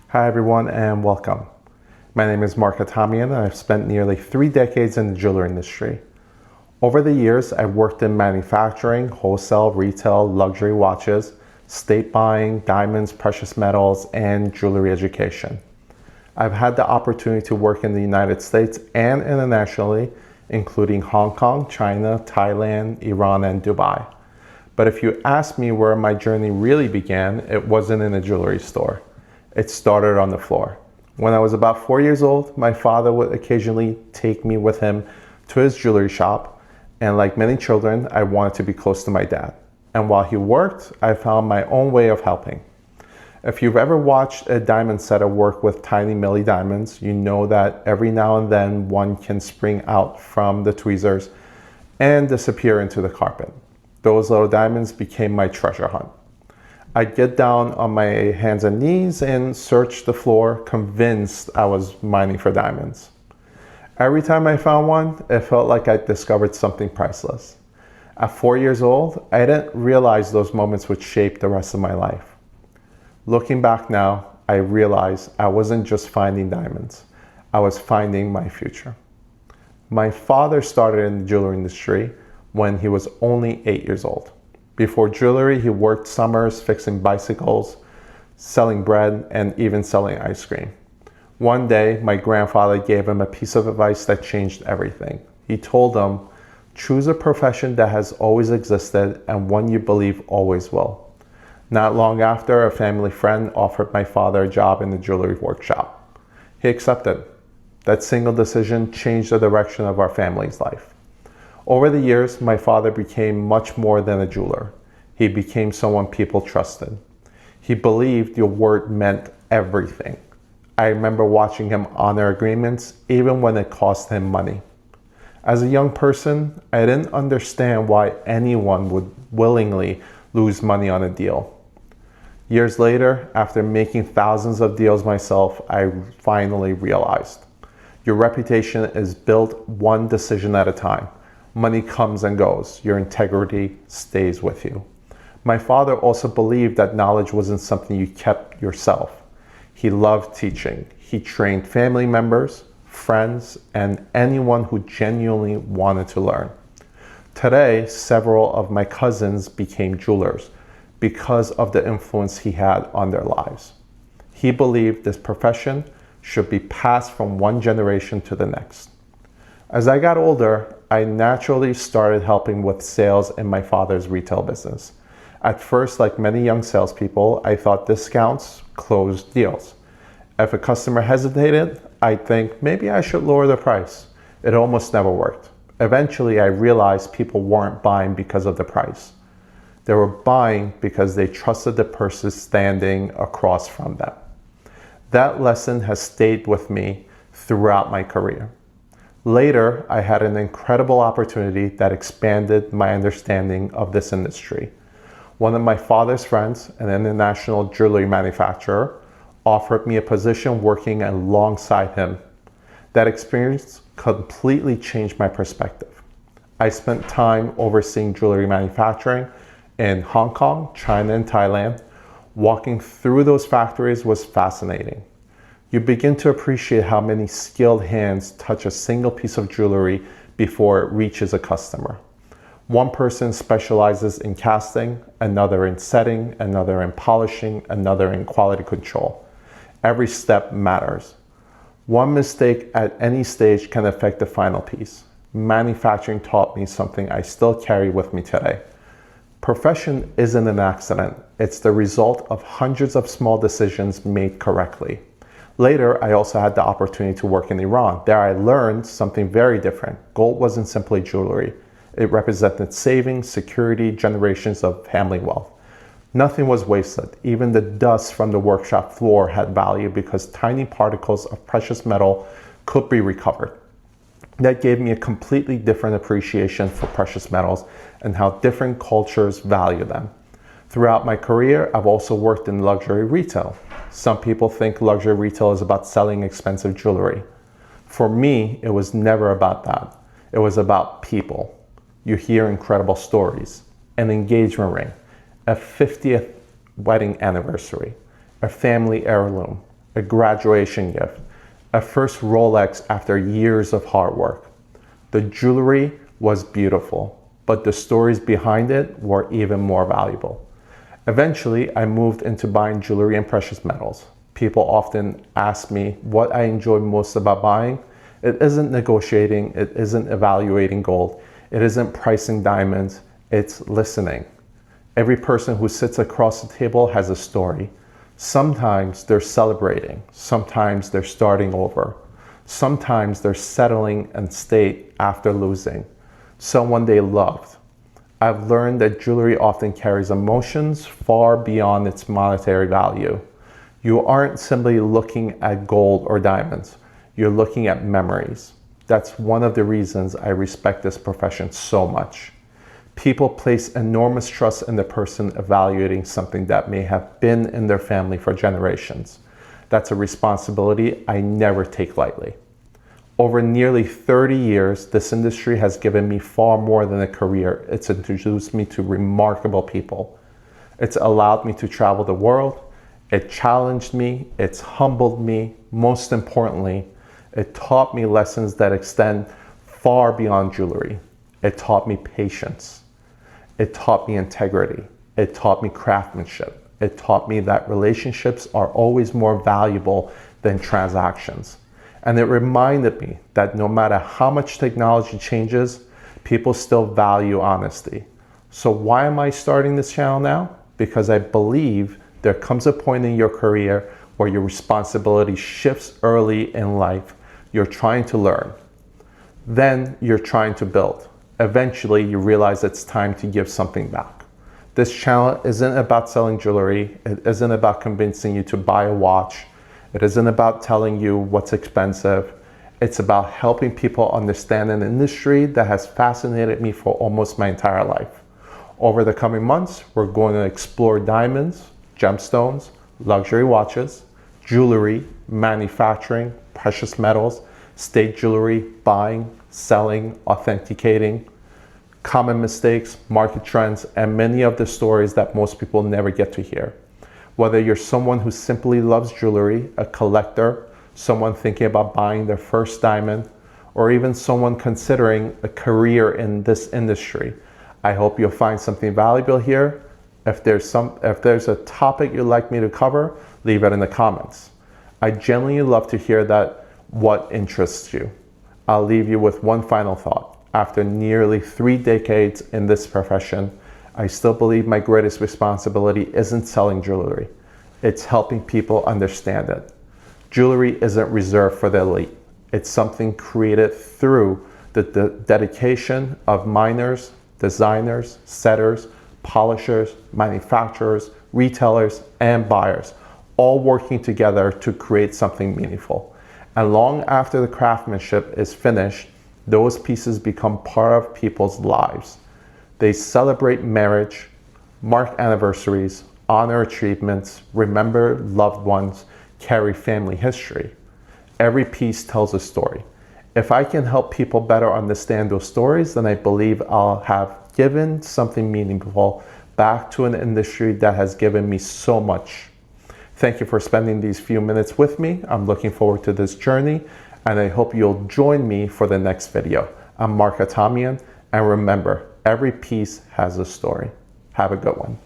Hi everyone and welcome. My name is Mark Atamian and I've spent nearly 3 decades in the jewelry industry. Over the years, I've worked in manufacturing, wholesale, retail, luxury watches, estate buying, diamonds, precious metals, and jewelry education. I've had the opportunity to work in the United States and internationally, including Hong Kong, China, Thailand, Iran, and Dubai. But if you ask me where my journey really began, it wasn't in a jewelry store. It started on the floor. When I was about 4 years old, my father would occasionally take me with him to his jewelry shop, and like many children, I wanted to be close to my dad. And while he worked, I found my own way of helping. If you've ever watched a diamond setter work with tiny milli diamonds, you know that every now and then one can spring out from the tweezers and disappear into the carpet. Those little diamonds became my treasure hunt. I'd get down on my hands and knees and search the floor, convinced I was mining for diamonds. Every time I found one, it felt like I'd discovered something priceless. At 4 years old, I didn't realize those moments would shape the rest of my life. Looking back now, I realize I wasn't just finding diamonds, I was finding my future. My father started in the jewelry industry when he was only 8 years old. Before jewelry, he worked summers fixing bicycles, selling bread, and even selling ice cream. One day, my grandfather gave him a piece of advice that changed everything. He told him, choose a profession that has always existed and one you believe always will. Not long after, a family friend offered my father a job in the jewelry workshop. He accepted. That single decision changed the direction of our family's life. Over the years, my father became much more than a jeweler. He became someone people trusted. He believed your word meant everything. I remember watching him honor agreements even when it cost him money. As a young person, I didn't understand why anyone would willingly lose money on a deal. Years later, after making thousands of deals myself, I finally realized your reputation is built one decision at a time. Money comes and goes. Your integrity stays with you. My father also believed that knowledge wasn't something you kept yourself. He loved teaching. He trained family members, friends, and anyone who genuinely wanted to learn. Today, several of my cousins became jewelers because of the influence he had on their lives. He believed this profession should be passed from one generation to the next. As I got older, I naturally started helping with sales in my father's retail business. At first, like many young salespeople, I thought discounts closed deals. If a customer hesitated, I'd think maybe I should lower the price. It almost never worked. Eventually, I realized people weren't buying because of the price. They were buying because they trusted the person standing across from them. That lesson has stayed with me throughout my career. Later, I had an incredible opportunity that expanded my understanding of this industry. One of my father's friends, an international jewelry manufacturer, offered me a position working alongside him. That experience completely changed my perspective. I spent time overseeing jewelry manufacturing in Hong Kong, China, and Thailand. Walking through those factories was fascinating. You begin to appreciate how many skilled hands touch a single piece of jewelry before it reaches a customer. One person specializes in casting, another in setting, another in polishing, another in quality control. Every step matters. One mistake at any stage can affect the final piece. Manufacturing taught me something I still carry with me today. Profession isn't an accident. It's the result of hundreds of small decisions made correctly. Later, I also had the opportunity to work in Iran. There I learned something very different. Gold wasn't simply jewelry. It represented savings, security, generations of family wealth. Nothing was wasted. Even the dust from the workshop floor had value because tiny particles of precious metal could be recovered. That gave me a completely different appreciation for precious metals and how different cultures value them. Throughout my career, I've also worked in luxury retail. Some people think luxury retail is about selling expensive jewelry. For me, it was never about that. It was about people. You hear incredible stories, an engagement ring, a 50th wedding anniversary, a family heirloom, a graduation gift, a first Rolex after years of hard work. The jewelry was beautiful, but the stories behind it were even more valuable. Eventually, I moved into buying jewelry and precious metals. People often ask me what I enjoy most about buying. It isn't negotiating, it isn't evaluating gold, it isn't pricing diamonds, it's listening. Every person who sits across the table has a story. Sometimes they're celebrating, sometimes they're starting over, sometimes they're settling in state after losing someone they loved. I've learned that jewelry often carries emotions far beyond its monetary value. You aren't simply looking at gold or diamonds, you're looking at memories. That's one of the reasons I respect this profession so much. People place enormous trust in the person evaluating something that may have been in their family for generations. That's a responsibility I never take lightly. Over nearly 30 years, this industry has given me far more than a career. It's introduced me to remarkable people. It's allowed me to travel the world. It challenged me. It's humbled me. Most importantly, it taught me lessons that extend far beyond jewelry. It taught me patience. It taught me integrity. It taught me craftsmanship. It taught me that relationships are always more valuable than transactions. And it reminded me that no matter how much technology changes, people still value honesty. So why am I starting this channel now? Because I believe there comes a point in your career where your responsibility shifts early in life. You're trying to learn. Then you're trying to build. Eventually, you realize it's time to give something back. This channel isn't about selling jewelry. It isn't about convincing you to buy a watch. It isn't about telling you what's expensive. It's about helping people understand an industry that has fascinated me for almost my entire life. Over the coming months, we're going to explore diamonds, gemstones, luxury watches, jewelry, manufacturing, precious metals, state jewelry, buying, selling, authenticating, common mistakes, market trends, and many of the stories that most people never get to hear. Whether you're someone who simply loves jewelry, a collector, someone thinking about buying their first diamond, or even someone considering a career in this industry, I hope you'll find something valuable here. If there's a topic you'd like me to cover, leave it in the comments. I genuinely love to hear what interests you. I'll leave you with one final thought. After nearly 3 decades in this profession, I still believe my greatest responsibility isn't selling jewelry. It's helping people understand it. Jewelry isn't reserved for the elite. It's something created through the dedication of miners, designers, setters, polishers, manufacturers, retailers, and buyers, all working together to create something meaningful. And long after the craftsmanship is finished, those pieces become part of people's lives. They celebrate marriage, mark anniversaries, honor achievements, remember loved ones, carry family history. Every piece tells a story. If I can help people better understand those stories, then I believe I'll have given something meaningful back to an industry that has given me so much. Thank you for spending these few minutes with me. I'm looking forward to this journey, and I hope you'll join me for the next video. I'm Mark Atamian, and remember, every piece has a story. Have a good one.